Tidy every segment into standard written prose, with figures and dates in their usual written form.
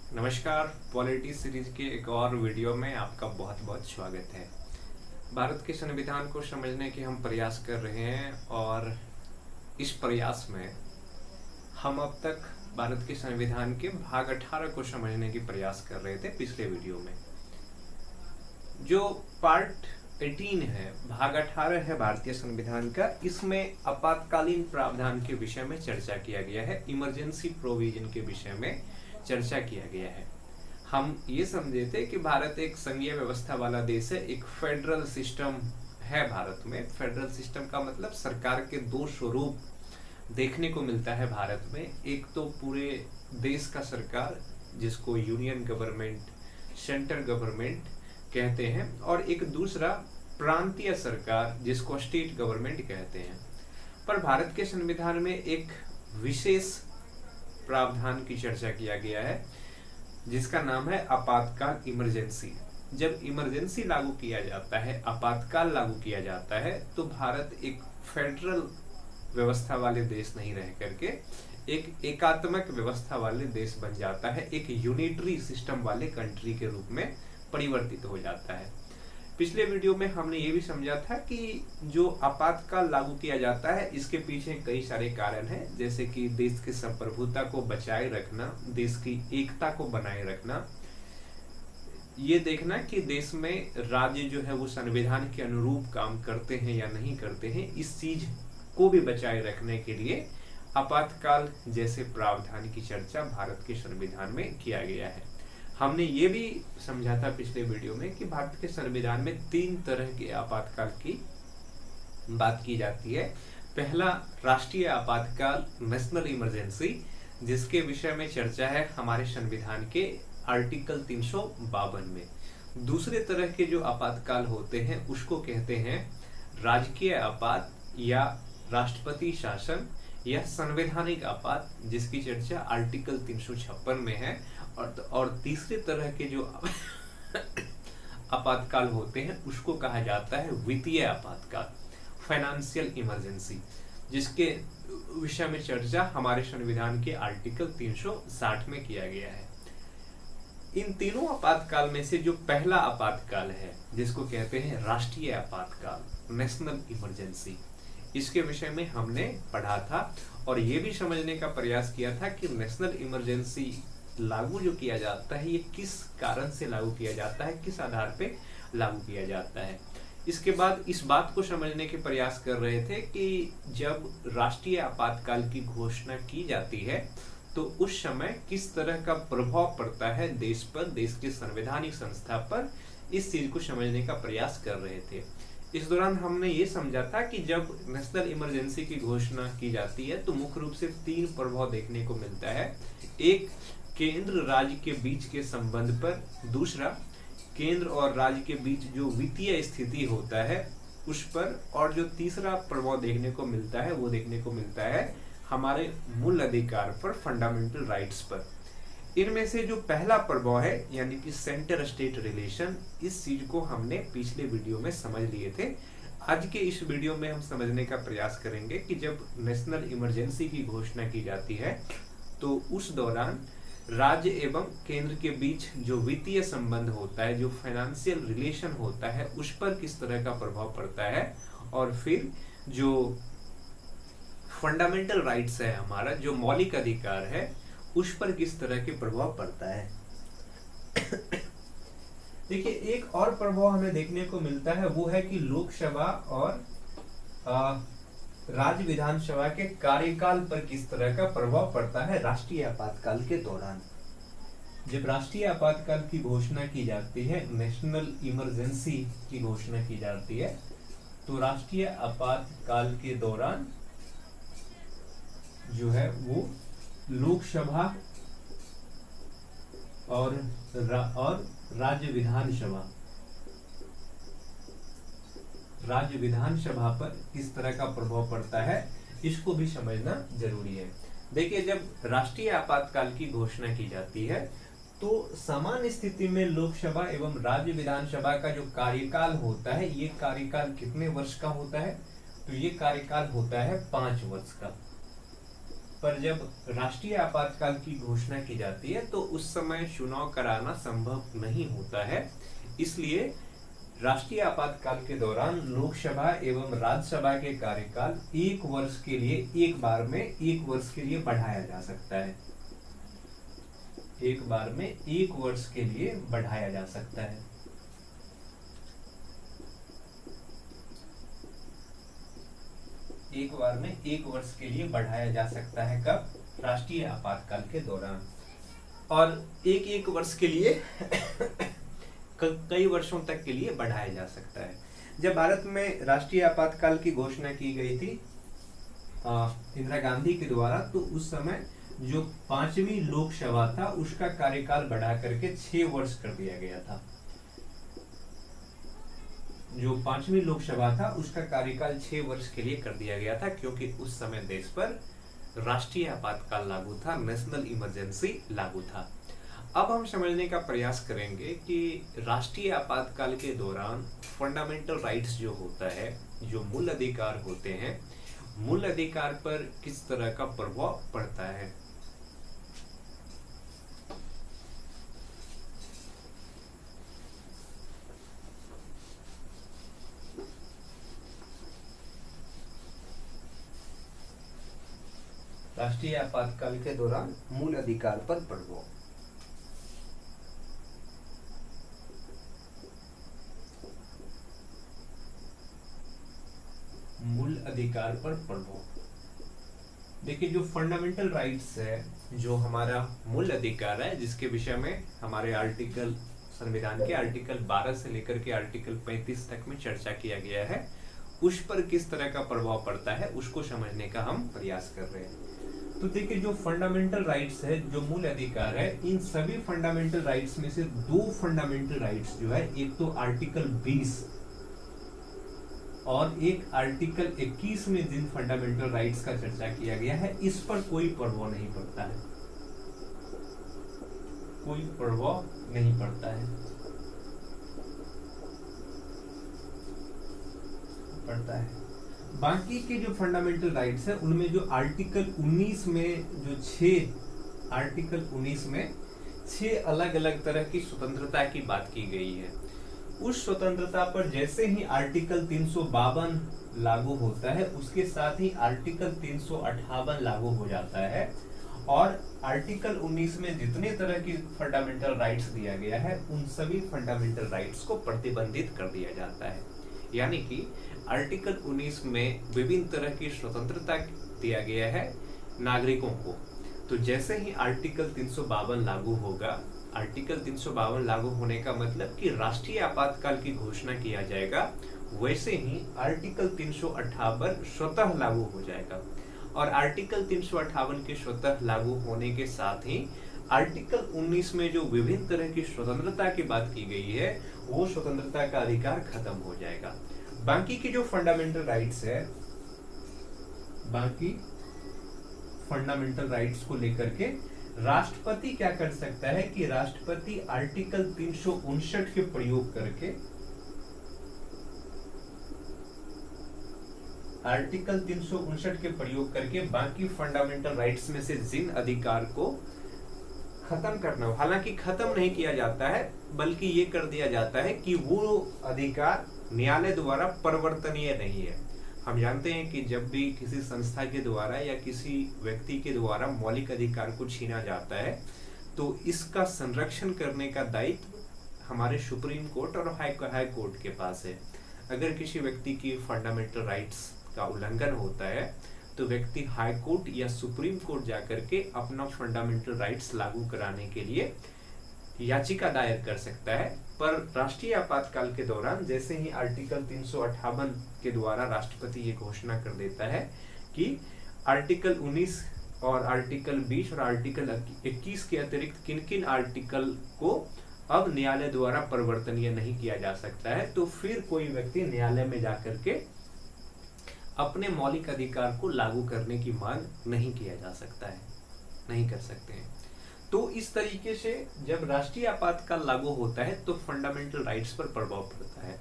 नमस्कार। Polity series के एक और वीडियो में आपका बहुत बहुत स्वागत है। भारत के संविधान को समझने के हम प्रयास कर रहे हैं और इस प्रयास में हम अब तक भारत के संविधान के भाग 18 को समझने की प्रयास कर रहे थे। पिछले वीडियो में जो पार्ट 18 है, भाग 18 है भारतीय संविधान का, इसमें आपातकालीन प्रावधान के विषय में चर्चा किया गया है, इमरजेंसी प्रोविजन के विषय में चर्चा किया गया है। हम ये समझे थे कि भारत एक संघीय व्यवस्था वाला देश है, एक फेडरल सिस्टम है भारत में। फेडरल सिस्टम का मतलब सरकार के दो स्वरूप देखने को मिलता है भारत में। एक तो पूरे देश का सरकार जिसको यूनियन गवर्नमेंट, सेंट्रल गवर्नमेंट कहते हैं, और एक दूसरा प्रांतीय सरकार जिसको स्टेट गवर्नमेंट कहते हैं। पर भारत के संविधान में एक विशेष प्रावधान की चर्चा किया गया है जिसका नाम है आपातकाल, इमरजेंसी। जब इमरजेंसी लागू किया जाता है, आपातकाल लागू किया जाता है, तो भारत एक फेडरल व्यवस्था वाले देश नहीं रह करके एक एकात्मक व्यवस्था वाले देश बन जाता है, एक यूनिटरी सिस्टम वाले कंट्री के रूप में परिवर्तित हो जाता है। पिछले वीडियो में हमने ये भी समझा था कि जो आपातकाल लागू किया जाता है इसके पीछे कई सारे कारण हैं, जैसे कि देश की संप्रभुता को बचाए रखना, देश की एकता को बनाए रखना, ये देखना कि देश में राज्य जो है वो संविधान के अनुरूप काम करते हैं या नहीं करते हैं, इस चीज को भी बचाए रखने के लिए आपातकाल जैसे प्रावधान की चर्चा भारत के संविधान में किया गया है। हमने ये भी समझा था पिछले वीडियो में कि भारत के संविधान में 3 तरह के आपातकाल की बात की जाती है। पहला राष्ट्रीय आपातकाल, नेशनल इमरजेंसी, जिसके विषय में चर्चा है हमारे संविधान के आर्टिकल 352 में। दूसरे तरह के जो आपातकाल होते हैं उसको कहते हैं राजकीय आपात या राष्ट्रपति शासन या संवैधानिक आपात, जिसकी चर्चा आर्टिकल 356 में है। और तीसरे तरह के जो आपातकाल होते हैं उसको कहा जाता है वित्तीय आपातकाल, फाइनेंशियल इमरजेंसी, जिसके विषय में चर्चा हमारे संविधान के आर्टिकल 360 में किया गया है। इन तीनों आपातकाल में से जो पहला आपातकाल है जिसको कहते हैं राष्ट्रीय आपातकाल, नेशनल इमरजेंसी, इसके विषय में हमने पढ़ा था और ये भी समझने का प्रयास किया था कि नेशनल इमरजेंसी लागू जो किया जाता है ये किस कारण से लागू किया जाता है, किस आधार पे लागू किया जाता है। इसके बाद इस बात को समझने के प्रयास कर रहे थे कि जब राष्ट्रीय आपातकाल की घोषणा की जाती है तो उस समय किस तरह का प्रभाव पड़ता है देश पर, देश के संवैधानिक संस्था पर, इस चीज को समझने का प्रयास कर रहे थे। इस दौरान हमने ये समझा था कि जब नेशनल इमरजेंसी की घोषणा की जाती है तो मुख्य रूप से 3 प्रभाव देखने को मिलता है। एक, केंद्र राज्य के बीच के संबंध पर, दूसरा केंद्र और राज्य के बीच जो वित्तीय स्थिति होता है उस पर, और जो तीसरा प्रभाव देखने को मिलता है वो देखने को मिलता है हमारे मूल अधिकार पर, फंडामेंटल राइट्स पर। इनमें से जो पहला प्रभाव है यानी कि सेंटर स्टेट रिलेशन, इस चीज को हमने पिछले वीडियो में समझ लिए थे। आज के इस वीडियो में हम समझने का प्रयास करेंगे कि जब नेशनल इमरजेंसी की घोषणा की जाती है तो उस दौरान राज्य एवं केंद्र के बीच जो वित्तीय संबंध होता है, जो फाइनेंशियल रिलेशन होता है, उस पर किस तरह का प्रभाव पड़ता है, और फिर जो फंडामेंटल राइट्स है, हमारा जो मौलिक अधिकार है, उस पर किस तरह के प्रभाव पड़ता है। देखिए, एक और प्रभाव हमें देखने को मिलता है वो है कि लोकसभा और राज्य विधानसभा के कार्यकाल पर किस तरह का प्रभाव पड़ता है राष्ट्रीय आपातकाल के दौरान। जब राष्ट्रीय आपातकाल की घोषणा की जाती है, नेशनल इमरजेंसी की घोषणा की जाती है, तो राष्ट्रीय आपातकाल के दौरान जो है वो लोकसभा और राज्य विधानसभा पर किस तरह का प्रभाव पड़ता है, इसको भी समझना जरूरी है। देखिए, जब राष्ट्रीय आपातकाल की घोषणा की जाती है तो सामान्य स्थिति में लोकसभा एवं राज्य विधानसभा का जो कार्यकाल होता है, ये कार्यकाल कितने वर्ष का होता है, तो ये कार्यकाल होता है 5 वर्ष का। पर जब राष्ट्रीय आपातकाल की घोषणा की जाती है तो उस समय चुनाव कराना संभव नहीं होता है। इसलिए राष्ट्रीय आपातकाल के दौरान लोकसभा एवं राज्यसभा के कार्यकाल एक वर्ष के लिए एक बार में एक वर्ष के लिए बढ़ाया जा सकता है। एक बार में एक वर्ष के लिए बढ़ाया जा सकता है। एक बार में एक वर्ष के लिए बढ़ाया जा सकता है। कब? राष्ट्रीय आपातकाल के दौरान। और एक एक वर्ष के लिए कई वर्षों तक के लिए बढ़ाया जा सकता है। जब भारत में राष्ट्रीय आपातकाल की घोषणा की गई थी इंदिरा गांधी के द्वारा, तो उस समय जो 5वीं लोकसभा था उसका कार्यकाल बढ़ा करके 6 वर्ष कर दिया गया था। जो 5वीं लोकसभा था उसका कार्यकाल 6 वर्ष के लिए कर दिया गया था, क्योंकि उस समय देश पर राष्ट्रीय आपातकाल लागू था, नेशनल इमरजेंसी लागू था। अब हम समझने का प्रयास करेंगे कि राष्ट्रीय आपातकाल के दौरान फंडामेंटल राइट्स जो होता है, जो मूल अधिकार होते हैं, मूल अधिकार पर किस तरह का प्रभाव पड़ता है। राष्ट्रीय आपातकाल के दौरान मूल अधिकार पर प्रभाव। मूल अधिकार पर प्रभाव। देखिए, जो फंडामेंटल राइट्स है, जो हमारा मूल अधिकार है, जिसके विषय में हमारे आर्टिकल, संविधान के आर्टिकल 12 से लेकर के आर्टिकल 35 तक में चर्चा किया गया है, उस पर किस तरह का प्रभाव पड़ता है उसको समझने का हम प्रयास कर रहे हैं। तो देखिए, जो फंडामेंटल राइट्स है, जो मूल अधिकार है, इन सभी फंडामेंटल राइट्स में से 2 फंडामेंटल राइट्स जो है, एक तो आर्टिकल 20 और एक आर्टिकल 21 में जिन फंडामेंटल राइट्स का चर्चा किया गया है, इस पर कोई प्रभाव नहीं पड़ता है। कोई प्रभाव नहीं पड़ता है। बाकी के जो फंडामेंटल राइट्स है, उनमें जो आर्टिकल 19 में जो 6 अलग अलग तरह की स्वतंत्रता की बात की गई है। उस स्वतंत्रता पर जैसे ही आर्टिकल 352 लागू होता है, उसके साथ ही आर्टिकल 358 लागू हो जाता है, और आर्टिकल 19 में जितने तरह की फंडामेंटल राइट्स दिया गया है, उन सभी फंडामेंटल राइट्स को प्रतिबंधित कर दिया जाता है। यानी कि आर्टिकल 19 में विभिन्न तरह की स्वतंत्रता दिया गया है नागरिकों को। तो जैसे ही आर्टिकल 352 लागू होगा, आर्टिकल 352 लागू होने का मतलब कि राष्ट्रीय आपातकाल की घोषणा किया जाएगा, वैसे ही आर्टिकल 358 स्वतः लागू हो जाएगा। और आर्टिकल 358 के स्वतः लागू होने के साथ ही आर्टिकल 19 में जो विभिन्न तरह की स्वतंत्रता की बात की गई है, वो स्वतंत्रता का अधिकार खत्म हो जाएगा। बाकी की जो फंडामेंटल राइट्स है, बाकी फंडामेंटल राइट्स को लेकर के राष्ट्रपति क्या कर सकता है कि राष्ट्रपति आर्टिकल 359 के प्रयोग करके, आर्टिकल 359 के प्रयोग करके बाकी फंडामेंटल राइट्स में से जिन अधिकार को खत्म करना हो, हालांकि खत्म नहीं किया जाता है, बल्कि ये कर दिया जाता है कि वो अधिकार न्यायालय द्वारा परिवर्तनीय नहीं है। हम जानते हैं कि जब भी किसी संस्था के द्वारा या किसी व्यक्ति के द्वारा मौलिक अधिकार को छीना जाता है, तो इसका संरक्षण करने का दायित्व हमारे सुप्रीम कोर्ट और हाई कोर्ट के पास है। अगर किसी व्यक्ति की फंडामेंटल राइट्स का उल्लंघन होता है, तो व्यक्ति हाई कोर्ट या सुप्रीम कोर्ट जाकर के अपना फंडामेंटल राइट्स लागू कराने के लिए याचिका दायर कर सकता है। पर राष्ट्रीय आपातकाल के दौरान जैसे ही आर्टिकल 358 के द्वारा राष्ट्रपति ये घोषणा कर देता है कि आर्टिकल 19 और आर्टिकल 20 और आर्टिकल 21 के अतिरिक्त किन किन आर्टिकल को अब न्यायालय द्वारा परिवर्तनीय नहीं किया जा सकता है, तो फिर कोई व्यक्ति न्यायालय में जाकर के अपने मौलिक अधिकार को लागू करने की मांग नहीं किया जा सकता है, नहीं कर सकते हैं। तो इस तरीके से जब राष्ट्रीय आपातकाल लागू होता है तो फंडामेंटल राइट्स पर प्रभाव पड़ता है।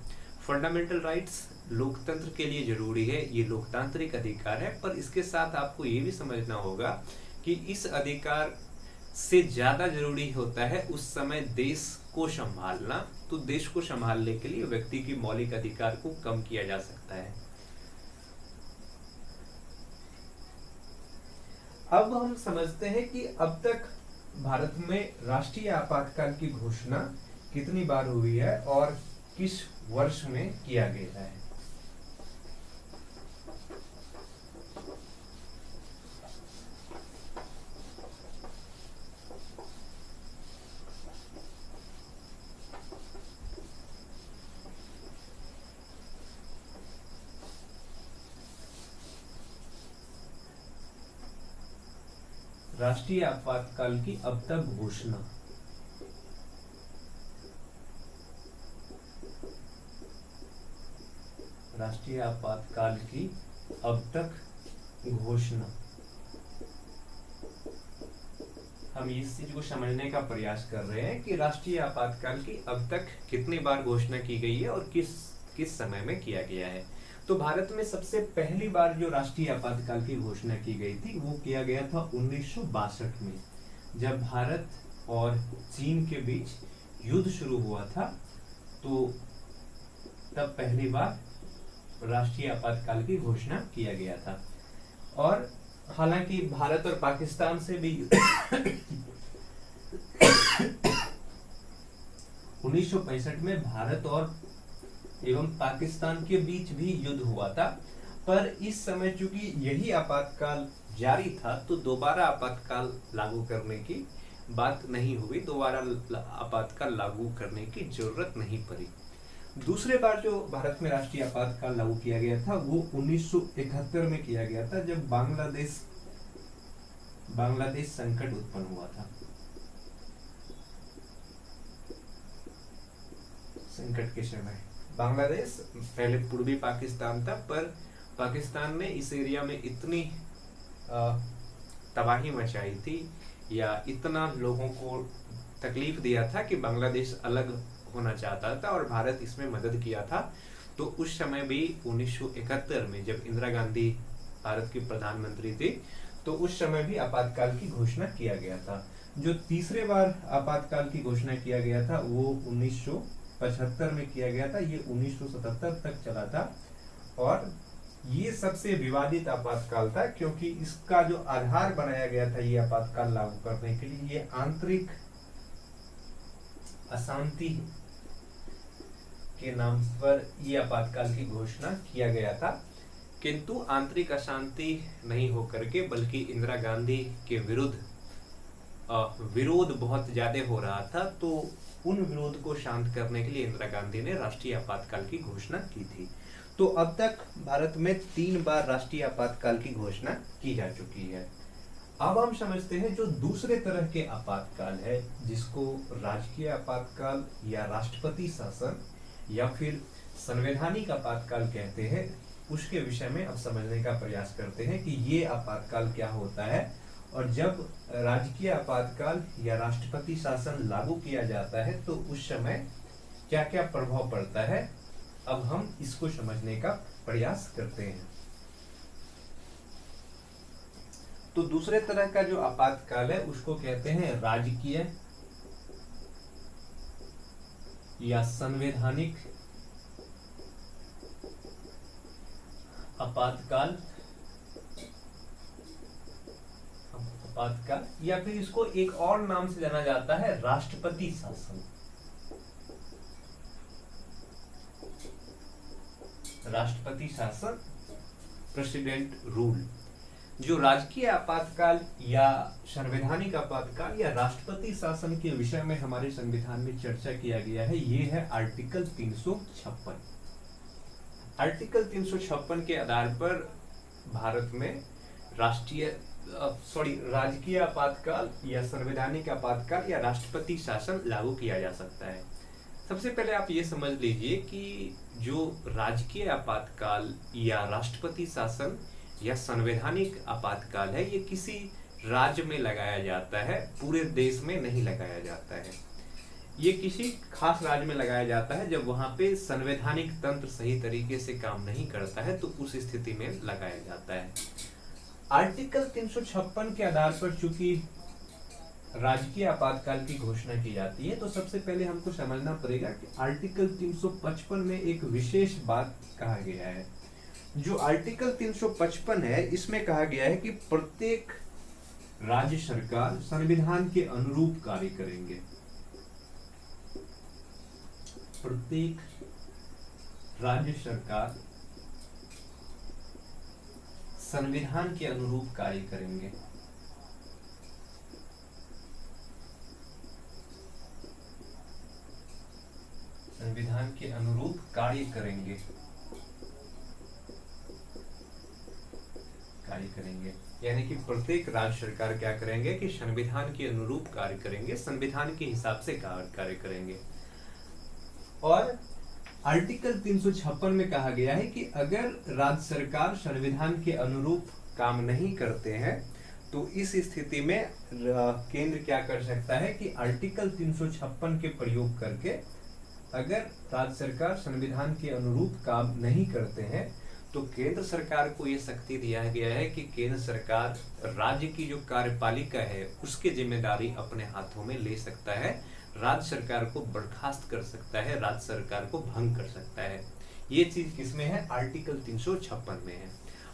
फंडामेंटल राइट्स लोकतंत्र के लिए जरूरी है, ये लोकतांत्रिक अधिकार है, पर इसके साथ आपको ये भी समझना होगा कि इस अधिकार से ज्यादा जरूरी होता है उस समय देश को संभालना। तो देश को संभालने के लिए व्यक्ति की मौलिक अधिकार को कम किया जा सकता है। अब हम समझते हैं कि अब तक भारत में राष्ट्रीय आपातकाल की घोषणा कितनी बार हुई है और किस वर्ष में किया गया है। राष्ट्रीय आपातकाल की अब तक घोषणा राष्ट्रीय आपातकाल की अब तक घोषणा हम इस चीज को समझने का प्रयास कर रहे हैं कि राष्ट्रीय आपातकाल की अब तक कितनी बार घोषणा की गई है और किस किस समय में किया गया है। तो भारत में सबसे पहली बार जो राष्ट्रीय आपातकाल की घोषणा की गई थी वो किया गया था 1962 में, जब भारत और चीन के बीच युद्ध शुरू हुआ था। तो तब पहली बार राष्ट्रीय आपातकाल की घोषणा किया गया था। और हालांकि भारत और पाकिस्तान से भी 1965 में भारत और एवं पाकिस्तान के बीच भी युद्ध हुआ था, पर इस समय चूंकि यही आपातकाल जारी था तो दोबारा आपातकाल लागू करने की बात नहीं हुई, दोबारा आपातकाल लागू करने की जरूरत नहीं पड़ी। दूसरे बार जो भारत में राष्ट्रीय आपातकाल लागू किया गया था वो 1971 में किया गया था, जब बांग्लादेश संकट उत्पन्न हुआ था। संकट के समय बांग्लादेश पहले पूर्वी पाकिस्तान था, पर पाकिस्तान ने इस एरिया में इतनी तबाही मचाई थी या इतना लोगों को तकलीफ दिया था कि बांग्लादेश अलग होना चाहता था और भारत इसमें मदद किया था। तो उस समय भी 1971 में जब इंदिरा गांधी भारत की प्रधानमंत्री थी तो उस समय भी आपातकाल की घोषणा किया गया था। जो तीसरे बार आपातकाल की घोषणा किया गया था वो 1975 में किया गया था, ये 1977 तक चला था और ये सबसे विवादित आपातकाल था क्योंकि इसका जो आधार बनाया गया था ये आपातकाल लागू करने के लिए, ये आंतरिक अशांति के नाम पर ये आपातकाल की घोषणा किया गया था। किंतु आंतरिक अशांति नहीं होकर के बल्कि इंदिरा गांधी के विरुद्ध विरोध बहुत ज्यादा हो रहा था, तो उन विरोध को शांत करने के लिए इंदिरा गांधी ने राष्ट्रीय आपातकाल की घोषणा की थी। तो अब तक भारत में 3 बार राष्ट्रीय आपातकाल की घोषणा की जा चुकी है। अब हम समझते हैं जो दूसरे तरह के आपातकाल है, जिसको राजकीय आपातकाल या राष्ट्रपति शासन या फिर संवैधानिक आपातकाल कहते हैं, उसके विषय में अब समझने का प्रयास करते हैं कि ये आपातकाल क्या होता है और जब राजकीय आपातकाल या राष्ट्रपति शासन लागू किया जाता है तो उस समय क्या क्या प्रभाव पड़ता है। अब हम इसको समझने का प्रयास करते हैं। तो दूसरे तरह का जो आपातकाल है उसको कहते हैं राजकीय या संवैधानिक आपातकाल या फिर इसको एक और नाम से जाना जाता है राष्ट्रपति शासन। राष्ट्रपति शासन, प्रेसिडेंट रूल। जो राजकीय आपातकाल या संवैधानिक आपातकाल या राष्ट्रपति शासन के विषय में हमारे संविधान में चर्चा किया गया है, ये है आर्टिकल 356। आर्टिकल 356 के आधार पर भारत में राजकीय आपातकाल या संवैधानिक आपातकाल या राष्ट्रपति शासन लागू किया जा सकता है। सबसे पहले आप ये समझ लीजिए कि जो राजकीय आपातकाल या राष्ट्रपति शासन या संवैधानिक आपातकाल है, ये किसी राज्य में लगाया जाता है, पूरे देश में नहीं लगाया जाता है। ये किसी खास राज्य में लगाया जाता है जब वहां पे संवैधानिक तंत्र सही तरीके से काम नहीं करता है, तो उस स्थिति में लगाया जाता है। आर्टिकल 356 के आधार पर चूंकि राजकीय आपातकाल की घोषणा की जाती है, तो सबसे पहले हमको समझना पड़ेगा कि आर्टिकल 355 में एक विशेष बात कहा गया है। जो आर्टिकल 355 है, इसमें कहा गया है कि प्रत्येक राज्य सरकार संविधान के अनुरूप कार्य करेंगे। प्रत्येक राज्य सरकार संविधान के अनुरूप कार्य करेंगे। संविधान के अनुरूप कार्य करेंगे। यानी कि प्रत्येक राज्य सरकार क्या करेंगे कि संविधान के अनुरूप कार्य करेंगे, संविधान के हिसाब से कार्य करेंगे। और आर्टिकल 356 में कहा गया है कि अगर राज्य सरकार संविधान के अनुरूप काम नहीं करते हैं, तो इस स्थिति में केंद्र क्या कर सकता है कि आर्टिकल 356 के प्रयोग करके, अगर राज्य सरकार संविधान के अनुरूप काम नहीं करते हैं, तो केंद्र सरकार को यह शक्ति दिया गया है कि केंद्र सरकार राज्य की जो कार्यपालिका है उसकी जिम्मेदारी अपने हाथों में ले सकता है, राज्य सरकार को बर्खास्त कर सकता है, राज्य सरकार को भंग कर सकता है। ये चीज किसमें है? आर्टिकल 356 में है।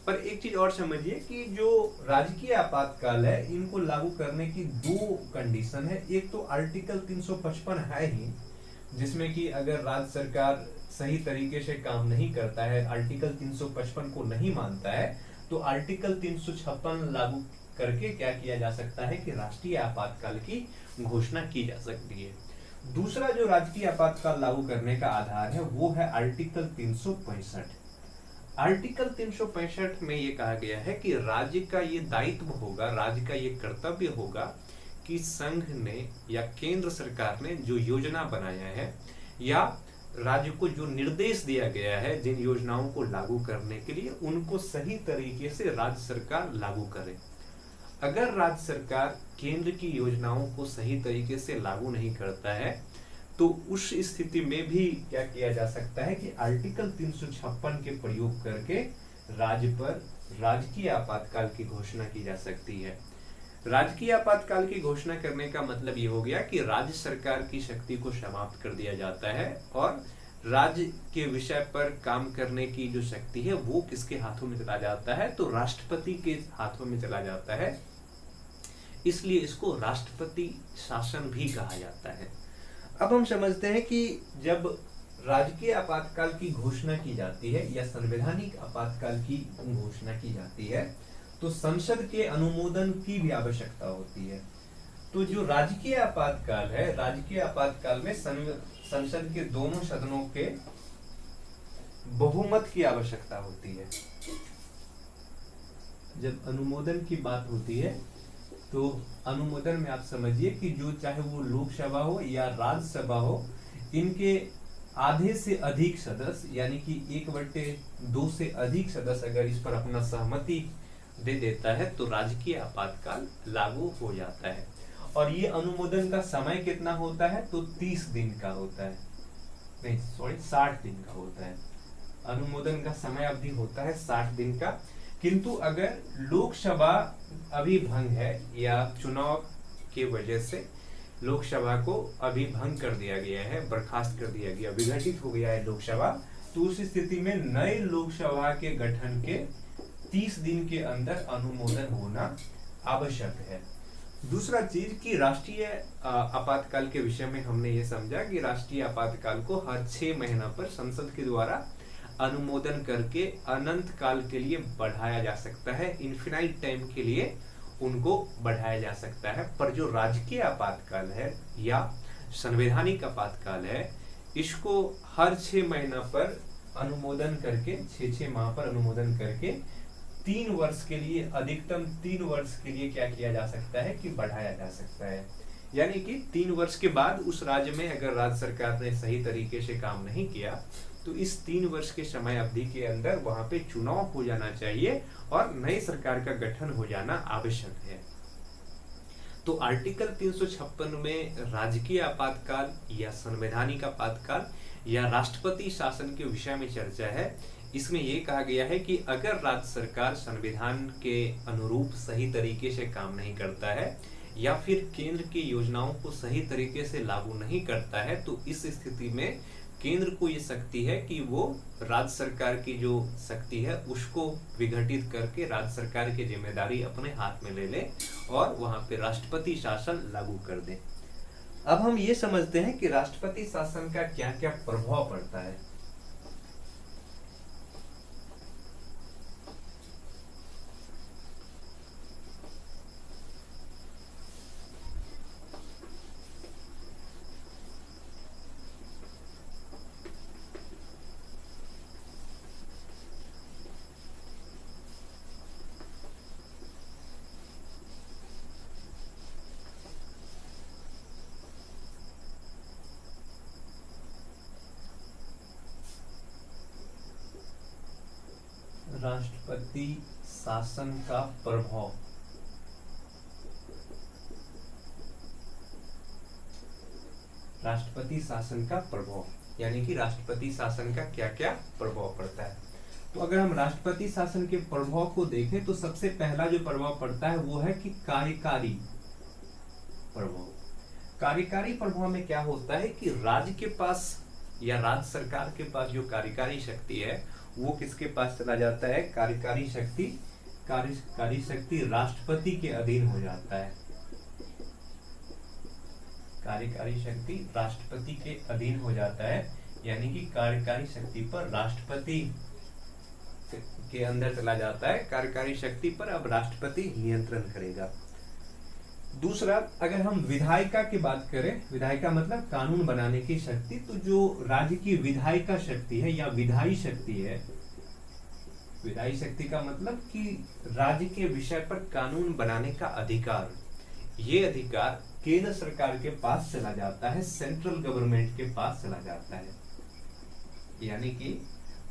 पर एक चीज और समझिए कि जो राजकीय आपातकाल है, इनको लागू करने की दो कंडीशन है। एक तो आर्टिकल 355 है ही, जिसमें कि अगर राज्य सरकार सही तरीके से काम नहीं करता है, आर्टिकल 355 को नहीं मानता है, तो आर्टिकल 356 लागू करके क्या किया जा सकता है कि राष्ट्रीय आपातकाल की घोषणा की जा सकती है। दूसरा जो राजकीय आपातकाल लागू करने का आधार है वो है आर्टिकल 365। आर्टिकल 365 में ये कहा गया है कि राज्य का ये दायित्व होगा, राज्य का ये कर्तव्य होगा कि संघ ने या केंद्र सरकार ने जो योजना बनाया है या राज्य को जो निर्देश दिया गया है जिन योजनाओं को लागू करने के लिए, उनको सही तरीके से राज्य सरकार लागू करे। अगर राज्य सरकार केंद्र की योजनाओं को सही तरीके से लागू नहीं करता है, तो उस स्थिति में भी क्या किया जा सकता है कि आर्टिकल 356 के प्रयोग करके राज्य पर राजकीय आपातकाल की घोषणा की जा सकती है। राजकीय आपातकाल की घोषणा करने का मतलब ये हो गया कि राज्य सरकार की शक्ति को समाप्त कर दिया जाता है और राज्य के विषय पर काम करने की जो शक्ति है वो किसके हाथों में चला जाता है? तो राष्ट्रपति के हाथों में चला जाता है। इसलिए इसको राष्ट्रपति शासन भी कहा जाता है। अब हम समझते हैं कि जब राजकीय आपातकाल की घोषणा की जाती है या संवैधानिक आपातकाल की घोषणा की जाती है, तो संसद के अनुमोदन की भी आवश्यकता होती है। तो जो राजकीय आपातकाल है, राजकीय आपातकाल में संसद के दोनों सदनों के बहुमत की आवश्यकता होती है। जब अनुमोदन की बात होती है, तो अनुमोदन में आप समझिए कि जो चाहे वो लोकसभा हो या राज्यसभा हो, इनके आधे से अधिक सदस्य यानी कि 1/2 से अधिक सदस्य अगर इस पर अपना सहमति दे देता है, तो राजकीय आपातकाल लागू हो जाता है। और ये अनुमोदन का समय कितना होता है? तो 30 दिन का होता है, नहीं सॉरी 60 दिन का होता है। अनुमोदन का समय अवधि होता है 60 दिन का। किंतु अगर लोकसभा अभी भंग है या चुनाव के वजह से लोकसभा को अभी भंग कर दिया गया है, बर्खास्त कर दिया गया, विघटित हो गया है लोकसभा, तो उस स्थिति में नए लोकसभा के गठन के 30 दिन के अंदर अनुमोदन होना आवश्यक है। दूसरा चीज कि राष्ट्रीय आपातकाल के विषय में हमने ये समझा कि राष्ट्रीय आपातकाल को हर 6 महीना पर संसद के द्वारा अनुमोदन करके अनंत काल के लिए बढ़ाया जा सकता है, इन्फिनाइट टाइम के लिए उनको बढ़ाया जा सकता है। पर जो राजकीय आपातकाल है या संवैधानिक आपातकाल है, इसको हर 6 महीना पर अनुमोदन करके 6 माह पर अनुमोदन करके 3 वर्ष के लिए, अधिकतम 3 वर्ष के लिए क्या किया जा सकता है कि बढ़ाया जा सकता है। यानी कि 3 वर्ष के बाद उस राज्य में अगर राज्य सरकार ने सही तरीके से काम नहीं किया, तो इस 3 वर्ष के समय अवधि के अंदर वहां पे चुनाव हो जाना चाहिए और नई सरकार का गठन हो जाना आवश्यक है। तो आर्टिकल 356 में राजकीय आपातकाल या संवैधानिक आपातकाल या राष्ट्रपति शासन के विषय में चर्चा है। इसमें यह कहा गया है कि अगर राज्य सरकार संविधान के अनुरूप सही तरीके से काम नहीं करता है या फिर केंद्र की योजनाओं को सही तरीके से लागू नहीं करता है, तो इस स्थिति में केंद्र को ये शक्ति है कि वो राज्य सरकार की जो शक्ति है उसको विघटित करके राज्य सरकार की जिम्मेदारी अपने हाथ में ले ले और वहां पे राष्ट्रपति शासन लागू कर दे। अब हम ये समझते हैं कि राष्ट्रपति शासन का क्या क्या प्रभाव पड़ता है। राष्ट्रपति शासन का प्रभाव। राष्ट्रपति शासन का प्रभाव यानी कि राष्ट्रपति शासन का क्या क्या प्रभाव पड़ता है। तो अगर हम राष्ट्रपति शासन के प्रभाव को देखें तो सबसे पहला जो प्रभाव पड़ता है वो है कि कार्यकारी प्रभाव। कार्यकारी प्रभाव में क्या होता है कि राज्य के पास या राज्य सरकार के पास जो कार्यकारी शक्ति है वो किसके पास चला जाता है। कार्यकारी शक्ति राष्ट्रपति के अधीन हो जाता है। कार्यकारी शक्ति राष्ट्रपति के अधीन हो जाता है यानी कि कार्यकारी शक्ति पर राष्ट्रपति के अंदर चला जाता है। कार्यकारी शक्ति पर अब राष्ट्रपति नियंत्रण करेगा। दूसरा, अगर हम विधायिका की बात करें, विधायिका मतलब कानून बनाने की शक्ति, तो जो राज्य की विधायिका शक्ति है या विधायी शक्ति है, विधायी शक्ति का मतलब कि राज्य के विषय पर कानून बनाने का अधिकार, ये अधिकार केंद्र सरकार के पास चला जाता है, सेंट्रल गवर्नमेंट के पास चला जाता है। यानी कि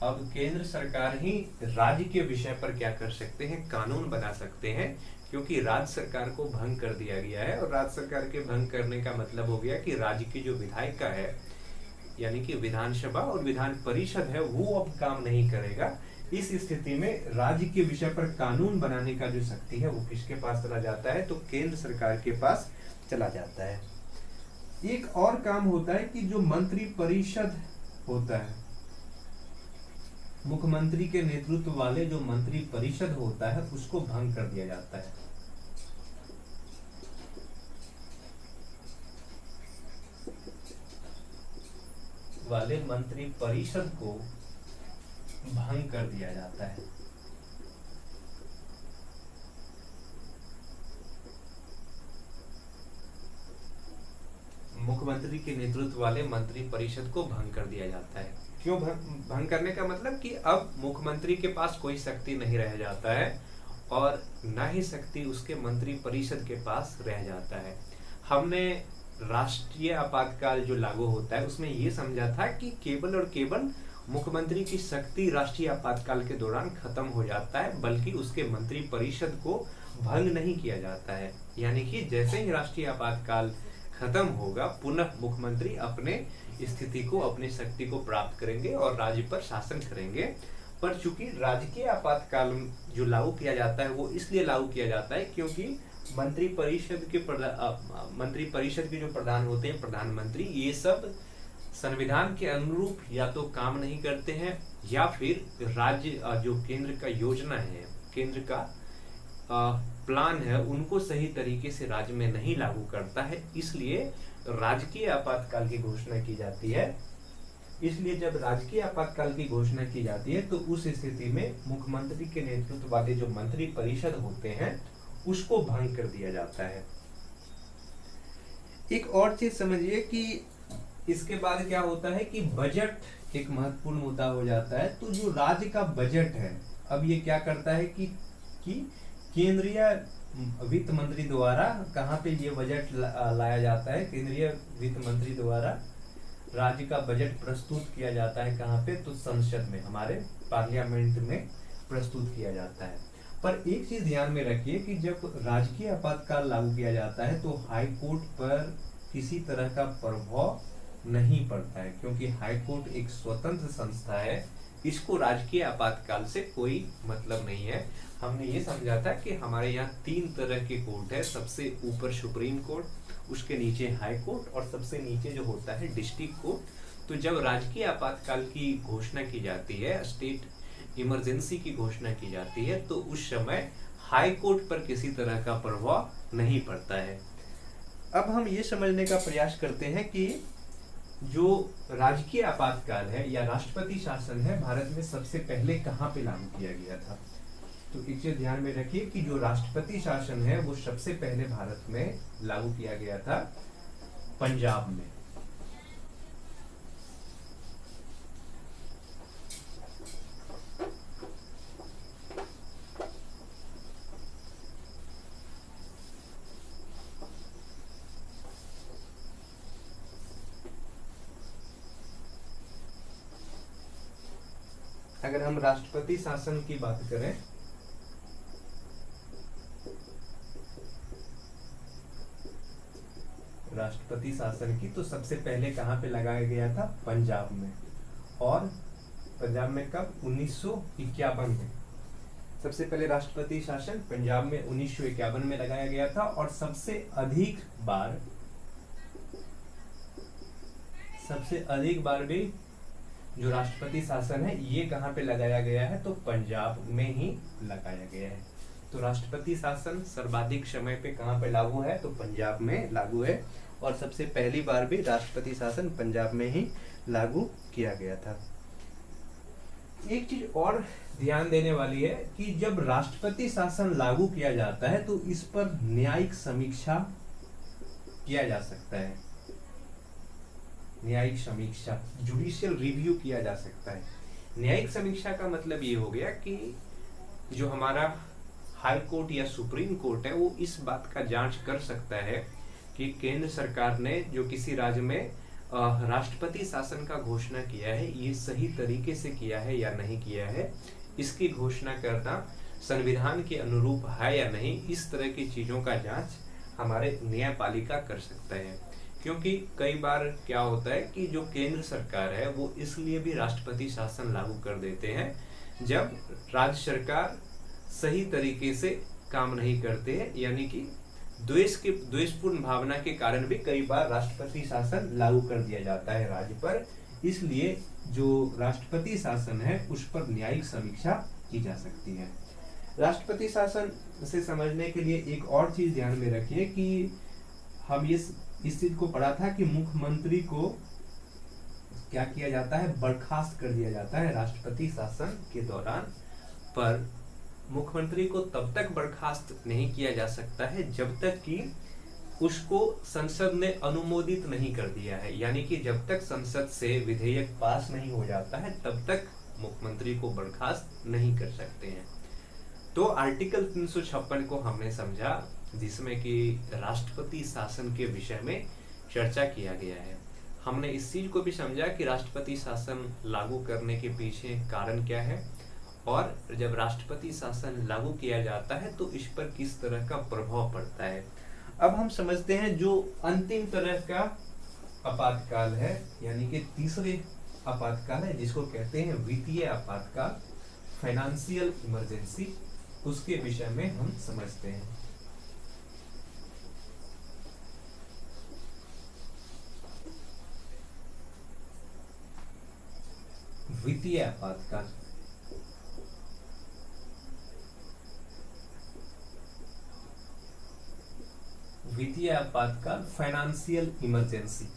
अब केंद्र सरकार ही राज्य के विषय पर क्या कर सकते हैं, कानून बना सकते हैं, क्योंकि राज्य सरकार को भंग कर दिया गया है। और राज्य सरकार के भंग करने का मतलब हो गया कि राज्य की जो विधायिका है यानी कि विधानसभा और विधान परिषद है वो अब काम नहीं करेगा। इस स्थिति में राज्य के विषय पर कानून बनाने का जो शक्ति है वो किसके पास चला जाता है, तो केंद्र सरकार के पास चला जाता है। एक और काम होता है कि जो मंत्री परिषद होता है, मुख्यमंत्री के नेतृत्व वाले जो मंत्री परिषद होता है उसको भंग कर दिया जाता है। वाले मंत्री परिषद को भंग कर दिया जाता है। मुख्यमंत्री के नेतृत्व वाले मंत्री परिषद को भंग कर दिया जाता है। क्यों भंग करने का मतलब कि अब मुख्यमंत्री के पास कोई शक्ति नहीं रह जाता है और न ही शक्ति उसके मंत्री परिषद के पास रह जाता है। हमने राष्ट्रीय आपातकाल जो लागू होता है उसमें ये समझा था कि केवल और केवल मुख्यमंत्री की शक्ति राष्ट्रीय आपातकाल के दौरान खत्म हो जाता है, बल्कि उसके मंत्री परिषद को भंग नहीं किया जाता है। यानी कि जैसे ही राष्ट्रीय आपातकाल खत्म होगा पुनः मुख्यमंत्री अपने स्थिति को, अपनी शक्ति को प्राप्त करेंगे और राज्य पर शासन करेंगे। पर चूंकि राजकीय आपातकाल जो लागू किया जाता है वो इसलिए लागू किया जाता है क्योंकि मंत्री परिषद के जो प्रधान होते हैं, प्रधानमंत्री, ये सब संविधान के अनुरूप या तो काम नहीं करते हैं या फिर राज्य जो केंद्र का योजना है, केंद्र का प्लान है, उनको सही तरीके से राज्य में नहीं लागू करता है। इसलिए राजकीय आपातकाल की घोषणा की जाती है। इसलिए जब राजकीय आपातकाल की घोषणा की जाती है तो उस स्थिति में मुख्यमंत्री के नेतृत्व वाले जो मंत्री परिषद होते हैं उसको भंग कर दिया जाता है। एक और चीज समझिए कि इसके बाद क्या होता है कि बजट एक महत्वपूर्ण मुद्दा हो जाता है। तो जो राज्य का बजट है, अब ये क्या करता है कि केंद्रीय वित्त मंत्री द्वारा कहाँ पे ये बजट लाया जाता है, केंद्रीय वित्त मंत्री द्वारा राज्य का बजट प्रस्तुत किया जाता है। कहाँ पे, तो संसद में, हमारे पार्लियामेंट में प्रस्तुत किया जाता है। पर एक चीज ध्यान में रखिए कि जब राजकीय आपातकाल लागू किया जाता है तो हाई कोर्ट पर किसी तरह का प्रभाव नहीं पड़ता है, क्योंकि हाई कोर्ट एक स्वतंत्र संस्था है, इसको राजकीय आपातकाल से कोई मतलब नहीं है। हमने ये समझा था कि हमारे यहाँ 3 तरह के कोर्ट है, सबसे ऊपर सुप्रीम कोर्ट, उसके नीचे हाई कोर्ट और सबसे नीचे जो होता है डिस्ट्रिक्ट कोर्ट। तो जब राजकीय आपातकाल की घोषणा की जाती है, स्टेट इमरजेंसी की घोषणा की जाती है, तो उस समय हाई कोर्ट पर किसी तरह का प्रभाव नहीं पड़ता है। अब हम ये समझने का प्रयास करते हैं कि जो राजकीय आपातकाल है या राष्ट्रपति शासन है, भारत में सबसे पहले कहाँ पे लागू किया गया था। तो एक चीज ध्यान में रखिए कि जो राष्ट्रपति शासन है वो सबसे पहले भारत में लागू किया गया था पंजाब में। अगर हम राष्ट्रपति शासन की बात करें, राष्ट्रपति शासन की, तो सबसे पहले कहां पे लगाया गया था, पंजाब में। और पंजाब में कब, 1951 में। सबसे पहले राष्ट्रपति शासन पंजाब में 1951 में लगाया गया था। और सबसे अधिक बार भी जो राष्ट्रपति शासन है ये कहाँ पे लगाया गया है, तो पंजाब में ही लगाया गया है। तो राष्ट्रपति शासन सर्वाधिक समय पे कहाँ पे लागू है, तो पंजाब में लागू है। और सबसे पहली बार भी राष्ट्रपति शासन पंजाब में ही लागू किया गया था। एक चीज और ध्यान देने वाली है कि जब राष्ट्रपति शासन लागू किया जाता है तो इस पर न्यायिक समीक्षा किया जा सकता है। न्यायिक समीक्षा, जुडिशियल रिव्यू किया जा सकता है। न्यायिक समीक्षा का मतलब ये हो गया कि जो हमारा हाई कोर्ट या सुप्रीम कोर्ट है वो इस बात का जांच कर सकता है कि केंद्र सरकार ने जो किसी राज्य में राष्ट्रपति शासन का घोषणा किया है ये सही तरीके से किया है या नहीं किया है, इसकी घोषणा करना संविधान के अनुरूप है या नहीं, इस तरह की चीजों का जांच हमारे न्यायपालिका कर सकता है। क्योंकि कई बार क्या होता है कि जो केंद्र सरकार है वो इसलिए भी राष्ट्रपति शासन लागू कर देते हैं जब राज्य सरकार सही तरीके से काम नहीं करते हैं, यानी कि द्वेषपूर्ण भावना के कारण भी कई बार राष्ट्रपति शासन लागू कर दिया जाता है राज्य पर। इसलिए जो राष्ट्रपति शासन है उस पर न्यायिक समीक्षा की जा सकती है। राष्ट्रपति शासन से समझने के लिए एक और चीज ध्यान में रखिए कि हम इस चीज को पढ़ा था कि मुख्यमंत्री को क्या किया जाता है, बर्खास्त कर दिया जाता है राष्ट्रपति शासन के दौरान। पर मुख्यमंत्री को तब तक बर्खास्त नहीं किया जा सकता है जब तक कि उसको संसद ने अनुमोदित नहीं कर दिया है, यानी कि जब तक संसद से विधेयक पास नहीं हो जाता है तब तक मुख्यमंत्री को बर्खास्त नहीं कर सकते हैं। तो आर्टिकल 356 को हमने समझा जिसमें कि राष्ट्रपति शासन के विषय में चर्चा किया गया है। हमने इस चीज को भी समझा कि राष्ट्रपति शासन लागू करने के पीछे कारण क्या है और जब राष्ट्रपति शासन लागू किया जाता है तो इस पर किस तरह का प्रभाव पड़ता है। अब हम समझते हैं जो अंतिम तरह का आपातकाल है, यानी कि तीसरे आपातकाल है जिसको कहते हैं वित्तीय आपातकाल, फाइनेंशियल इमरजेंसी, उसके विषय में हम समझते हैं। वित्तीय आपातकाल, वित्तीय आपातकाल, फाइनेंशियल इमरजेंसी।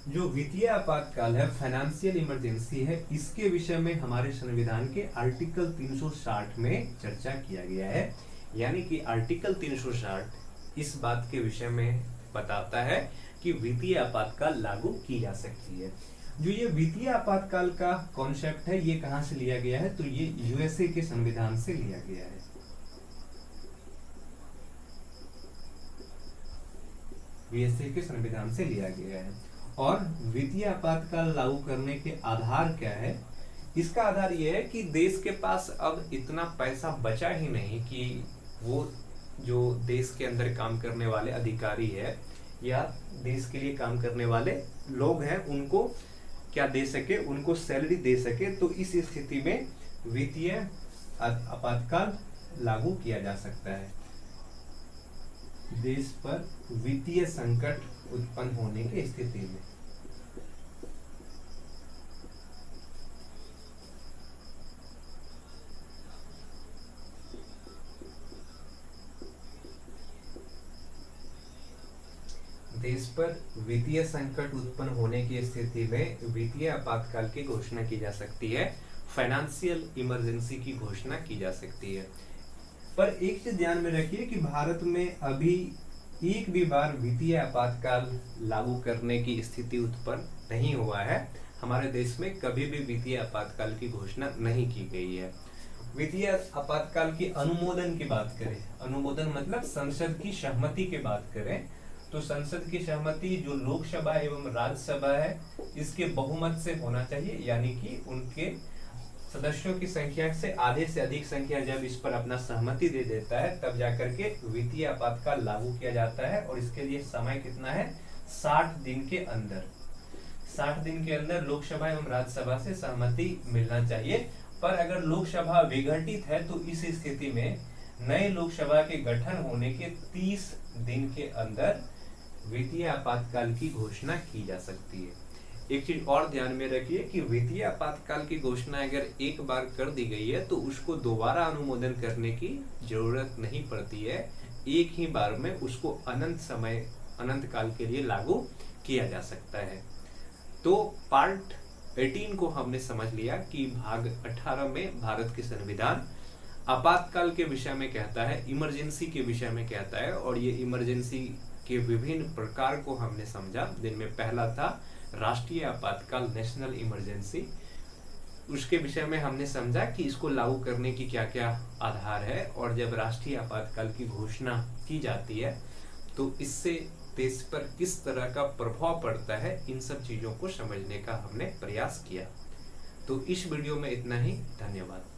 जो वित्तीय आपातकाल है, फाइनेंशियल इमरजेंसी है, इसके विषय में हमारे संविधान के आर्टिकल 360 में चर्चा किया गया है। यानी कि आर्टिकल 360 इस बात के विषय में बताता है कि वित्तीय आपातकाल लागू की जा सकती है। जो ये वित्तीय आपातकाल का कॉन्सेप्ट है ये कहां से लिया गया है, तो ये यूएसए के संविधान से लिया गया है। यूएसए के संविधान से लिया गया है। और वित्तीय आपातकाल लागू करने के आधार क्या है, इसका आधार यह है कि देश के पास अब इतना पैसा बचा ही नहीं कि वो जो देश के अंदर काम करने वाले अधिकारी है या देश के लिए काम करने वाले लोग हैं उनको क्या दे सके, उनको सैलरी दे सके। तो इस स्थिति में वित्तीय आपातकाल लागू किया जा सकता है। देश पर वित्तीय संकट उत्पन्न होने की स्थिति में देश पर वित्तीय संकट उत्पन्न होने की स्थिति में वित्तीय आपातकाल की घोषणा की जा सकती है, फाइनेंशियल इमरजेंसी की घोषणा की जा सकती है। पर एक चीज ध्यान में रखिए कि भारत में अभी एक भी बार वित्तीय आपातकाल लागू करने की स्थिति उत्पन्न नहीं हुआ है। हमारे देश में कभी भी वित्तीय आपातकाल की घोषणा नहीं की गई है। वित्तीय आपातकाल की अनुमोदन की बात करें, अनुमोदन मतलब संसद की सहमति की बात करें, तो संसद की सहमति जो लोकसभा एवं राज्यसभा है इसके बहुमत से होना चाहिए, यानी कि उनके सदस्यों की संख्या से आधे से अधिक संख्या जब इस पर अपना सहमति दे देता है तब जाकर के वित्तीय आपातकाल लागू किया जाता है। और इसके लिए समय कितना है, 60 दिन के अंदर, 60 दिन के अंदर लोकसभा एवं राज्यसभा से सहमति मिलना चाहिए। पर अगर लोकसभा विघटित है तो इस स्थिति में नए लोकसभा के गठन होने के 30 दिन के अंदर वित्तीय आपातकाल की घोषणा की जा सकती है। एक चीज और ध्यान में रखिए कि वित्तीय आपातकाल की घोषणा अगर एक बार कर दी गई है तो उसको दोबारा अनुमोदन करने की जरूरत नहीं पड़ती है। एक ही बार में उसको अनंत काल के लिए लागू किया जा सकता है। तो पार्ट 18 को हमने समझ लिया कि भाग 18 में भारत के संविधान आपातकाल के विषय में कहता है, इमरजेंसी के विषय में कहता है। और ये इमरजेंसी के विभिन्न प्रकार को हमने समझा, जिनमें पहला था राष्ट्रीय आपातकाल, नेशनल इमरजेंसी। उसके विषय में हमने समझा कि इसको लागू करने की क्या क्या आधार है, और जब राष्ट्रीय आपातकाल की घोषणा की जाती है तो इससे देश पर किस तरह का प्रभाव पड़ता है, इन सब चीजों को समझने का हमने प्रयास किया। तो इस वीडियो में इतना ही, धन्यवाद।